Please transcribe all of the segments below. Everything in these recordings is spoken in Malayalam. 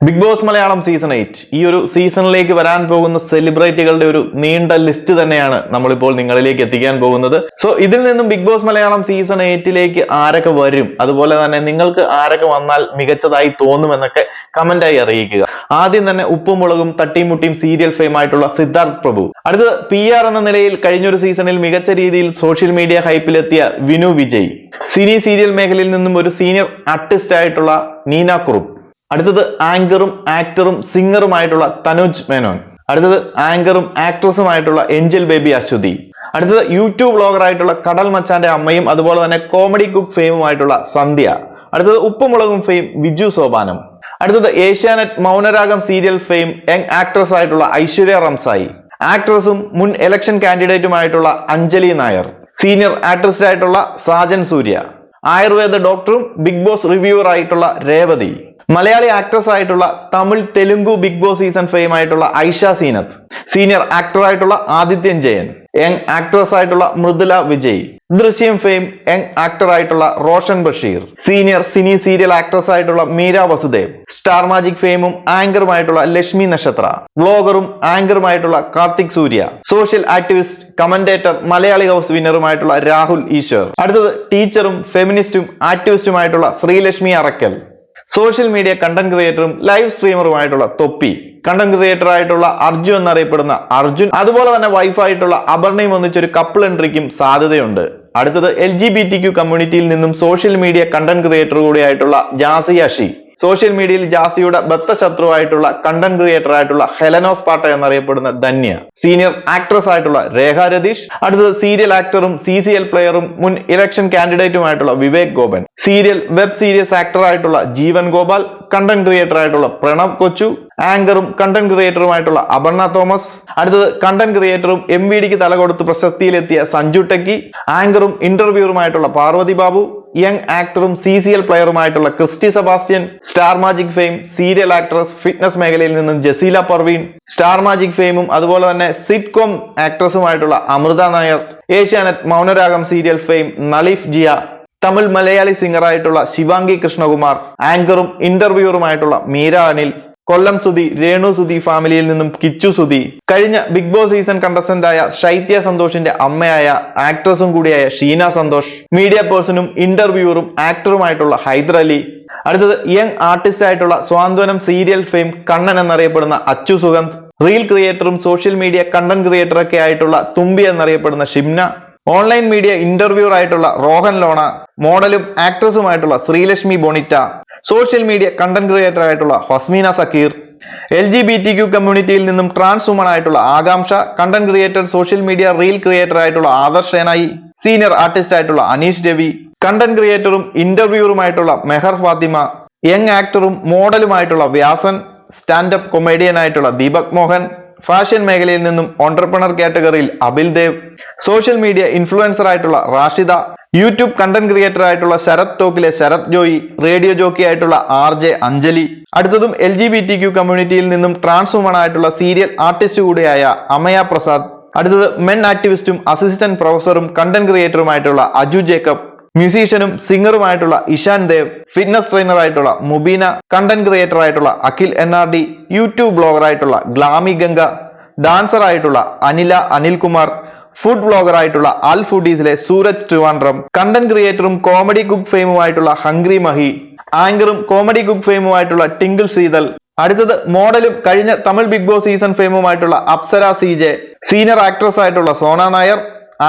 ബിഗ് ബോസ് മലയാളം സീസൺ 8 ഈ ഒരു സീസണിലേക്ക് വരാൻ പോകുന്ന സെലിബ്രിറ്റികളുടെ ഒരു നീണ്ട ലിസ്റ്റ് തന്നെയാണ് നമ്മളിപ്പോൾ നിങ്ങളിലേക്ക് എത്തിക്കാൻ പോകുന്നത്. സോ ഇതിൽ നിന്നും ബിഗ് ബോസ് മലയാളം സീസൺ 8ലേക്ക് ആരൊക്കെ വരും, അതുപോലെ തന്നെ നിങ്ങൾക്ക് ആരൊക്കെ വന്നാൽ മികച്ചതായി തോന്നുമെന്നൊക്കെ കമന്റായി അറിയിക്കുക. ആദ്യം തന്നെ ഉപ്പും മുളകും തട്ടിമുട്ടിയും സീരിയൽ ഫെയിം ആയിട്ടുള്ള സിദ്ധാർത്ഥ് പ്രഭു. അടുത്തത് PR എന്ന നിലയിൽ കഴിഞ്ഞൊരു സീസണിൽ മികച്ച രീതിയിൽ സോഷ്യൽ മീഡിയ ഹൈപ്പിലെത്തിയ വിനു വിജയ്. സിനി സീരിയൽ മേഖലയിൽ നിന്നും ഒരു സീനിയർ ആർട്ടിസ്റ്റ് ആയിട്ടുള്ള നീന കുറുപ്പ്. അടുത്തത് ആങ്കറും ആക്ടറും സിംഗറുമായിട്ടുള്ള തനുജ് മേനോൻ. അടുത്തത് ആങ്കറും ആക്ട്രസുമായിട്ടുള്ള എഞ്ചൽ ബേബി അശ്വതി. അടുത്തത് യൂട്യൂബ് വ്ളോഗർ ആയിട്ടുള്ള കടൽ മച്ചാന്റെ അമ്മയും അതുപോലെ തന്നെ കോമഡി കുക്ക് ഫെയിമുമായിട്ടുള്ള സന്ധ്യ. അടുത്തത് ഉപ്പുമുളകും ഫെയിം വിജു സോപാനം. അടുത്തത് Asianet Mounaragam serial fame young actress ആയിട്ടുള്ള ഐശ്വര്യ റംസായി. ആക്ട്രസും മുൻ ഇലക്ഷൻ കാൻഡിഡേറ്റുമായിട്ടുള്ള അഞ്ജലി നായർ. സീനിയർ ആർട്ടിസ്റ്റ് ആയിട്ടുള്ള സാജൻ സൂര്യ. ആയുർവേദ ഡോക്ടറും ബിഗ് ബോസ് റിവ്യൂവർ ആയിട്ടുള്ള രേവതി. മലയാളി ആക്ട്രസ് ആയിട്ടുള്ള Tamil Telugu Bigg boss season fame ആയിട്ടുള്ള ഐഷ സീനത്ത്. സീനിയർ ആക്ടർ ആയിട്ടുള്ള ആദിത്യൻ ജയൻ. യങ് ആക്ട്രസ് ആയിട്ടുള്ള മൃദുല വിജയ്. ദൃശ്യം ഫെയിം യങ് ആക്ടർ ആയിട്ടുള്ള Roshan Basheer. Senior cine serial actress ആയിട്ടുള്ള മീര വസുദേവ്. സ്റ്റാർ മാജിക് ഫെയിമും ആങ്കറുമായിട്ടുള്ള ലക്ഷ്മി നക്ഷത്ര. വ്ളോഗറും ആങ്കറുമായിട്ടുള്ള Karthik Surya. Social activist, commentator, Malayali house വിന്നറുമായിട്ടുള്ള രാഹുൽ ഈശ്വർ. അടുത്തത് ടീച്ചറും ഫെമിനിസ്റ്റും ആക്ടിവിസ്റ്റുമായിട്ടുള്ള Sreelakshmi Arakkal. Social media content ക്രിയേറ്ററും ലൈവ് സ്ട്രീമറുമായിട്ടുള്ള തൊപ്പി. കണ്ടന്റ് ക്രിയേറ്റർ ആയിട്ടുള്ള അർജുൻ എന്നറിയപ്പെടുന്ന അർജുൻ. അതുപോലെ തന്നെ വൈഫായിട്ടുള്ള അപർണയും ഒന്നിച്ചൊരു കപ്പിൾ എൻട്രിക്കും സാധ്യതയുണ്ട്. അടുത്തത് LGBTQ കമ്മ്യൂണിറ്റിയിൽ നിന്നും സോഷ്യൽ മീഡിയ കണ്ടന്റ് ക്രിയേറ്റർ കൂടിയായിട്ടുള്ള ജാസിയ ഷി. സോഷ്യൽ മീഡിയയിൽ ജാസിയുടെ ബദ്ധശത്രുവായിട്ടുള്ള കണ്ടന്റ് ക്രിയേറ്റർ ആയിട്ടുള്ള ഹെലനോസ് പാട്ട എന്നറിയപ്പെടുന്ന ധന്യ. സീനിയർ ആക്ട്രസ് ആയിട്ടുള്ള രേഖ രതീഷ്. അടുത്തത് സീരിയൽ ആക്ടറും CCL പ്ലെയറും മുൻ ഇലക്ഷൻ കാൻഡിഡേറ്റുമായിട്ടുള്ള Vivek Gopan. Serial web series actor ആയിട്ടുള്ള ജീവൻ ഗോപാൽ. കണ്ടന്റ് ക്രിയേറ്റർ ആയിട്ടുള്ള പ്രണവ് കൊച്ചു. ആങ്കറും കണ്ടന്റ് ക്രിയേറ്ററുമായിട്ടുള്ള അപർണ തോമസ്. അടുത്തത് കണ്ടന്റ് ക്രിയേറ്ററും MVDക്ക് തലകൊടുത്ത് പ്രശസ്തിയിലെത്തിയ സഞ്ജു ടെക്കി. ആങ്കറും ഇന്റർവ്യൂറുമായിട്ടുള്ള പാർവതി ബാബു. യങ് ആക്ടറും CCL പ്ലെയറുമായിട്ടുള്ള Christy Sebastian. Star magic fame serial actress, fitness മേഖലയിൽ നിന്നും ജസീല പർവീൻ. സ്റ്റാർ മാജിക് ഫെയിമും അതുപോലെ തന്നെ സിറ്റ്കോം ആക്ട്രസുമായിട്ടുള്ള Amrutha Nair. Asianet Mounaragam serial fame Nalif Jiya. Tamil Malayali singer ആയിട്ടുള്ള ശിവാംഗി കൃഷ്ണകുമാർ. ആങ്കറും ഇന്റർവ്യൂറുമായിട്ടുള്ള മീര അനിൽ. കൊല്ലം സുധി, രേണു സുധി ഫാമിലിയിൽ നിന്നും കിച്ചു സുധി. കഴിഞ്ഞ ബിഗ് ബോസ് സീസൺ കണ്ടസ്റ്റന്റ് ആയ ശൈത്യ സന്തോഷിന്റെ അമ്മയായ ആക്ട്രസും കൂടിയായ ഷീന സന്തോഷ്. മീഡിയ പേഴ്സണും ഇന്റർവ്യൂറും ആക്ടറുമായിട്ടുള്ള ഹൈദർ അലി. അടുത്തത് യങ് ആർട്ടിസ്റ്റ് ആയിട്ടുള്ള സ്വാന്തവനം സീരിയൽ ഫെയിം കണ്ണൻ എന്നറിയപ്പെടുന്ന അച്ചു സുഗന്ധ്. റീൽ ക്രിയേറ്ററും സോഷ്യൽ മീഡിയ കണ്ടന്റ് ക്രിയേറ്റർ ഒക്കെ ആയിട്ടുള്ള തുമ്പി എന്നറിയപ്പെടുന്ന ഷിംന. ഓൺലൈൻ മീഡിയ ഇന്റർവ്യൂർ ആയിട്ടുള്ള റോഹൻ ലോണ. മോഡലും ആക്ട്രസുമായിട്ടുള്ള Sreelakshmi Bonita. Social media content creator ആയിട്ടുള്ള ഹസ്മീന സക്കീർ. LGBTQ കമ്മ്യൂണിറ്റിയിൽ നിന്നും ട്രാൻസ് വുമൺ ആയിട്ടുള്ള Akanksha. Content creator, social media reel creator ആയിട്ടുള്ള ആദർശ് സേനായി. സീനിയർ ആർട്ടിസ്റ്റ് ആയിട്ടുള്ള അനീഷ് രവി. കണ്ടന്റ് ക്രിയേറ്ററും ഇന്റർവ്യൂറുമായിട്ടുള്ള മെഹർ ഫാത്തിമ. യങ് ആക്ടറും മോഡലുമായിട്ടുള്ള വ്യാസൻ. സ്റ്റാൻഡപ്പ് കൊമേഡിയൻ ആയിട്ടുള്ള ദീപക് മോഹൻ. ഫാഷൻ മേഖലയിൽ നിന്നും entrepreneur category Abil Dev. Social media influencer ആയിട്ടുള്ള റാഷിദ. യൂട്യൂബ് കണ്ടന്റ് ക്രിയേറ്റർ ആയിട്ടുള്ള ശരത് ടോക്കിലെ ശരത് ജോയി. റേഡിയോ ജോക്കി ആയിട്ടുള്ള RJ അഞ്ജലി. അടുത്തതും LGBTQ കമ്മ്യൂണിറ്റിയിൽ നിന്നും ട്രാൻസ് വുമൺ ആയിട്ടുള്ള സീരിയൽ ആർട്ടിസ്റ്റ് കൂടിയായ അമയ പ്രസാദ്. അടുത്തത് മെൻ ആക്ടിവിസ്റ്റും അസിസ്റ്റന്റ് പ്രൊഫസറും കണ്ടന്റ് ക്രിയേറ്ററുമായിട്ടുള്ള അജു ജേക്കബ്. മ്യൂസീഷ്യനും സിംഗറുമായിട്ടുള്ള ഇഷാൻ ദേവ്. ഫിറ്റ്നസ് ട്രെയിനർ ആയിട്ടുള്ള മുബീന. കണ്ടന്റ് ക്രിയേറ്റർ ആയിട്ടുള്ള അഖിൽ NRD. യൂട്യൂബ് ബ്ലോഗർ ആയിട്ടുള്ള ഗ്ലാമി ഗംഗ. ഡാൻസർ ആയിട്ടുള്ള അനിൽകുമാർ. ഫുഡ് വ്ളോഗർ ആയിട്ടുള്ള അൽ ഫുഡീസിലെ സൂരജ് ട്രിവാൻഡ്രം. കണ്ടന്റ് ക്രിയേറ്ററും കോമഡി കുക്ക് ഫെയിമുമായിട്ടുള്ള ഹംഗ്രി മഹി. ആങ്കറും കോമഡി കുക്ക് ഫെയിമുമായിട്ടുള്ള ടിങ്കിൾ സീതൽ. അടുത്തത് മോഡലും കഴിഞ്ഞ തമിഴ് ബിഗ് ബോസ് സീസൺ ഫെയിമുമായിട്ടുള്ള അപ്സര CJ. സീനിയർ ആക്ട്രസ് ആയിട്ടുള്ള സോന നായർ.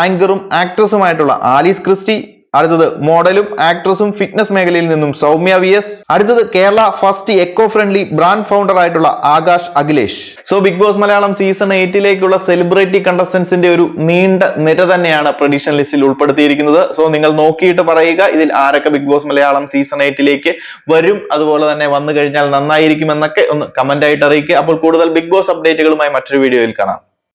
ആങ്കറും ആക്ട്രസുമായിട്ടുള്ള ആലീസ് ക്രിസ്റ്റി. അടുത്തത് മോഡലും ആക്ട്രസും ഫിറ്റ്നസ് മേഖലയിൽ നിന്നും സൗമ്യ VS. അടുത്തത് Kerala first eco friendly brand founder ആയിട്ടുള്ള Akash Akhilesh. So big boss Malayalam season 8ലേക്കുള്ള സെലിബ്രിറ്റി കണ്ടസ്റ്റന്റ്സിന്റെ ഒരു നീണ്ട നിര തന്നെയാണ് പ്രഡിക്ഷൻ ലിസ്റ്റിൽ ഉൾപ്പെടുത്തിയിരിക്കുന്നത്. സോ നിങ്ങൾ നോക്കിയിട്ട് പറയുക ഇതിൽ ആരൊക്കെ ബിഗ് ബോസ് മലയാളം സീസൺ 8ലേക്ക് വരും, അതുപോലെ തന്നെ വന്നു കഴിഞ്ഞാൽ നന്നായിരിക്കും എന്നൊക്കെ ഒന്ന് കമന്റ് ആയിട്ട് അറിയിക്കുക. അപ്പോൾ കൂടുതൽ ബിഗ് ബോസ് അപ്ഡേറ്റുകളുമായി മറ്റൊരു വീഡിയോയിൽ കാണാം.